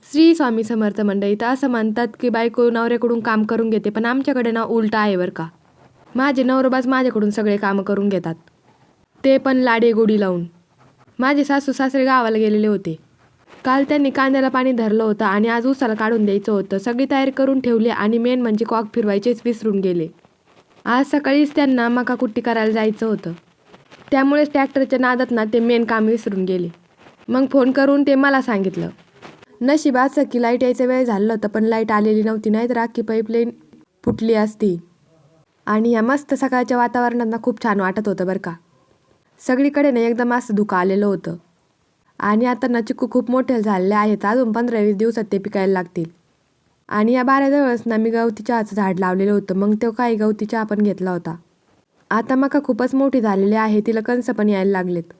श्री स्वामी समर्थ मंडळी. तर असं म्हणतात की बायको नवऱ्याकडून काम करून घेते, पण आमच्याकडे ना उलटं आहे बरं का. माझे नवरोबाच माझ्याकडून सगळे कामं करून घेतात, ते पण लाडी गोडी लावून. माझे सासू सासरे गावाला गेलेले होते. काल त्यांनी कांद्याला पाणी धरलं होतं आणि आज उसाला काढून द्यायचं होतं. सगळी तयारी करून ठेवली आणि मेन म्हणजे कॉक फिरवायचेच विसरून गेले. आज सकाळीच त्यांना मका कुट्टी करायला जायचं होतं, त्यामुळेच ट्रॅक्टरच्या नादात ना ते मेन काम विसरून गेले. मग फोन करून ते मला सांगितलं. नशीब असं की लाईट यायचा वेळ झालं होतं, पण लाईट आलेली नव्हती, नाहीतर अख्खी पाईपलाईन फुटली असती. आणि या मस्त सकाळच्या वातावरणात ना खूप छान वाटत होतं बरं का. सगळीकडे ना एकदम असं धुकं आलेलं होतं. आणि आता ना चिकू खूप मोठे झालेले आहेत, अजून 15-20 दिवसात ते पिकायला लागतील. आणि या बाऱ्याजवळच ना मी गवती चहाचं झाड लावलेलं होतं, मग तो काही गवती चहा पण घेतला होता. आता मका खूपच मोठी झालेली आहे, तिला कणसं पण यायला लागलेत.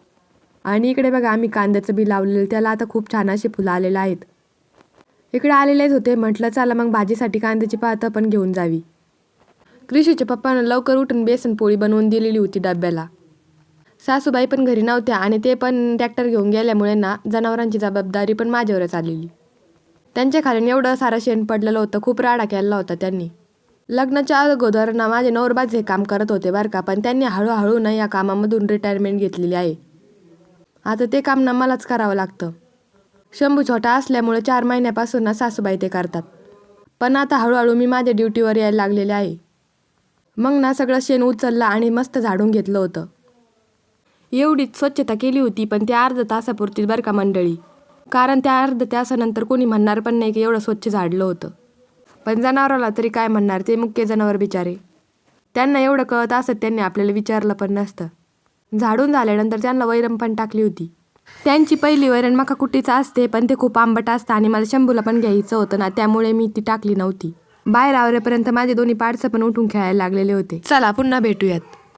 आणि इकडे बघा आम्ही कांद्याचं बी लावलेलं, त्याला आता खूप छान अशी फुलं आलेलं आहेत. इकडे आलेलेच होते, म्हटलं चला मग भाजीसाठी कांद्याची पातं पण घेऊन जावी. कृषीच्या पप्पानं लवकर उठून बेसन पोळी बनवून दिलेली होती डब्याला. सासूबाई पण घरी नव्हत्या आणि ते पण ट्रॅक्टर घेऊन गेल्यामुळे ना जनावरांची जबाबदारी पण माझ्यावरच आलेली. त्यांच्या खाली एवढं सारं शेण पडलेलं होतं, खूप राडा केला होता त्यांनी. लग्नाच्या अगोदर ना माझे नवरबाज हे काम करत होते बरं का, पण त्यांनी हळूहळू ना या कामामधून रिटायरमेंट घेतलेली आहे. आता ते काम ना मलाच करावं लागतं. शंभू छोटा असल्यामुळे 4 महिन्यापासून ना सासूबाई ते करतात, पण आता हळूहळू मी माझ्या ड्युटीवर यायला लागलेले आहे. मग ना सगळं शेण उचललं आणि मस्त झाडून घेतलं होतं. एवढीच स्वच्छता केली होती, पण त्या अर्ध्या तासापुरतीच बरं का मंडळी, कारण त्या अर्ध्या तासानंतर कोणी म्हणणार पण नाही की एवढं स्वच्छ झाडलं होतं. पण जनावराला तरी काय म्हणणार, ते मुख्य जनावर बिचारे, त्यांना एवढं कळत असत त्यांनी आपल्याला विचारलं पण नसतं. झाडून झाल्यानंतर त्यांना वैरण पण टाकली होती. त्यांची पहिली वैरण मका कुट्टीचं असते, पण ते खूप आंबट असतं आणि मला शंभूला पण घ्यायचं होतं ना, त्यामुळे मी ती टाकली नव्हती. बाहेर आवरेपर्यंत माझे दोन्ही पाडसं पण उठून खेळायला लागलेले होते. चला पुन्हा भेटूयात.